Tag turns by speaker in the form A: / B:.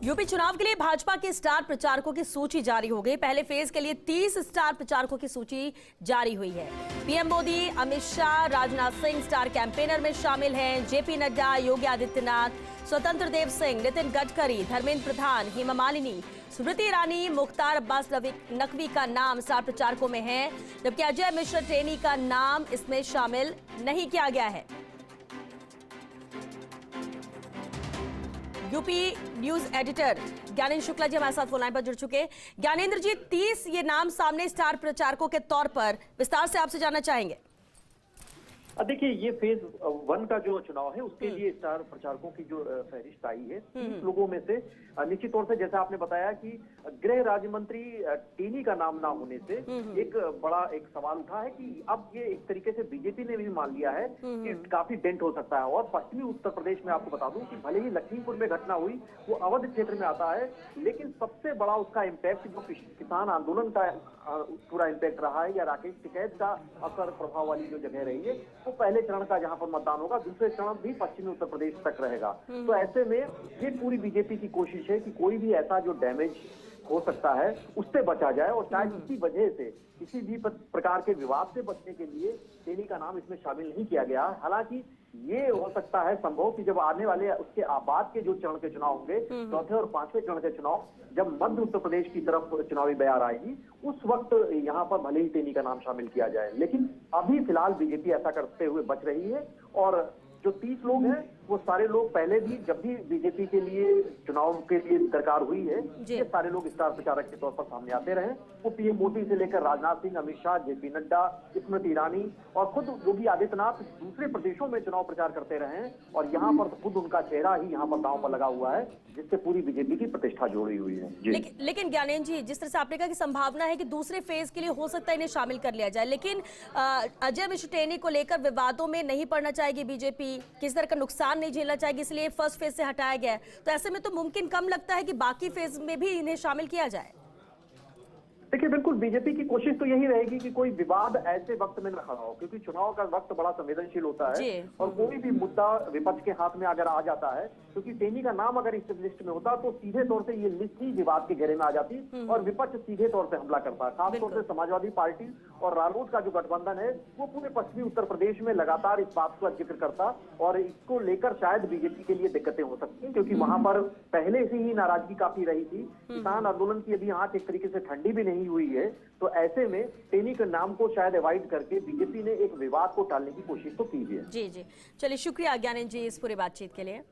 A: UP चुनाव के लिए भाजपा के स्टार प्रचारकों की सूची जारी हो गई। पहले फेज के लिए 30 स्टार प्रचारकों की सूची जारी हुई है। PM Modi, Amit Shah, Rajnath Singh star campaigner में शामिल हैं। जेपी नड्डा, योगी आदित्यनाथ, स्वतंत्र देव सिंह, नितिन गडकरी, धर्मेंद्र प्रधान, हेमा मालिनी, स्मृति ईरानी, मुख्तार अब्बास नकवी का नाम स्टार प्रचारकों में है, जबकि अजय मिश्रा टेनी का नाम इसमें शामिल नहीं किया गया है। यूपी न्यूज एडिटर ज्ञानेंद्र शुक्ला जी हमारे साथ फोन लाइन पर जुड़ चुके हैं। ज्ञानेंद्र जी, 30 ये नाम सामने स्टार प्रचारकों के तौर पर विस्तार से आपसे जानना चाहेंगे।
B: देखिए, ये फेज 1 का जो चुनाव है उसके लिए स्टार प्रचारकों की जो फहरिस्त आई है 30 लोगों में से निश्चित तौर से जैसा आपने बताया कि गृह राज्य मंत्री टेनी का नाम ना होने से एक बड़ा सवाल उठा है कि अब ये एक तरीके से बीजेपी ने भी मान लिया है कि काफी डेंट हो सकता है। और पश्चिमी उत्तर प्रदेश में आपको बता दूं कि भले ही लखीमपुर में घटना हुई वो अवध क्षेत्र में आता है, लेकिन सबसे बड़ा उसका इम्पैक्ट जो किसान आंदोलन का पूरा इम्पैक्ट रहा है या राकेश टिकैत का असर प्रभाव वाली जो जगह रही है वो पहले चरण का जहां पर मतदान होगा, दूसरे चरण भी पश्चिमी उत्तर प्रदेश तक रहेगा। तो ऐसे में ये पूरी बीजेपी की कोशिश है कि कोई भी ऐसा जो डैमेज हो सकता है उससे बचा जाए, और शायद इसी वजह से किसी भी प्रकार के विवाद से बचने के लिए टेनी का नाम इसमें शामिल नहीं किया गया। हालांकि ये हो सकता है संभव कि जब आने वाले उसके बाद के जो चरण के चुनाव होंगे, चौथे और पांचवें चरण के चुनाव, जब मध्य उत्तर प्रदेश की तरफ चुनावी बयार आएगी उस वक्त यहाँ पर भले ही टेनी का नाम शामिल किया जाए, लेकिन अभी फिलहाल बीजेपी ऐसा करते हुए बच रही है। और जो 30 लोग हैं वो सारे लोग पहले भी जब भी बीजेपी के लिए चुनाव के लिए दरकार हुई है ये सारे लोग स्टार प्रचारक के तौर पर सामने आते रहे। वो पीएम मोदी से लेकर राजनाथ सिंह, अमित शाह, जेपी नड्डा, स्मृति ईरानी और खुद योगी आदित्यनाथ दूसरे प्रदेशों में चुनाव प्रचार करते रहे हैं, और यहाँ पर खुद उनका चेहरा ही यहाँ पर दांव पर लगा हुआ है, जिससे पूरी बीजेपी की प्रतिष्ठा जोड़ी हुई है।
A: लेकिन ज्ञानेंद्र जी, जिस तरह से आपने कहा कि संभावना है कि दूसरे फेज के लिए हो सकता है इन्हें शामिल कर लिया जाए, लेकिन अजय मिश्र टेनी को लेकर विवादों में नहीं पड़ना चाहेगी बीजेपी, किसी तरह का नुकसान नहीं झेलना चाहेगी, इसलिए फर्स्ट फेज से हटाया गया है। तो ऐसे में तो मुमकिन कम लगता है कि बाकी फेज में भी इन्हें शामिल किया जाए।
B: देखिए, बिल्कुल बीजेपी की कोशिश तो यही रहेगी कि कोई विवाद ऐसे वक्त में न खड़ा हो, क्योंकि चुनाव का वक्त बड़ा संवेदनशील होता है और कोई भी मुद्दा विपक्ष के हाथ में अगर आ जाता है, क्योंकि टेनी का नाम अगर इस लिस्ट में होता तो सीधे तौर से ये लिस्ट ही विवाद के घेरे में आ जाती और विपक्ष सीधे तौर से हमला करता है। खासतौर से समाजवादी पार्टी और रालोद का जो गठबंधन है वो पूरे पश्चिमी उत्तर प्रदेश में लगातार इस बात का जिक्र करता, और इसको लेकर शायद बीजेपी के लिए दिक्कतें हो सकती हैं, क्योंकि वहां पर पहले से ही नाराजगी काफी रही थी। किसान आंदोलन की अभी आंच एक तरीके से ठंडी भी नहीं हुई है, तो ऐसे में टेनी के नाम को शायद अवॉइड करके बीजेपी ने एक विवाद को टालने की कोशिश तो की है।
A: जी, चलिए, शुक्रिया ज्ञानेंद्र जी इस पूरी बातचीत के लिए।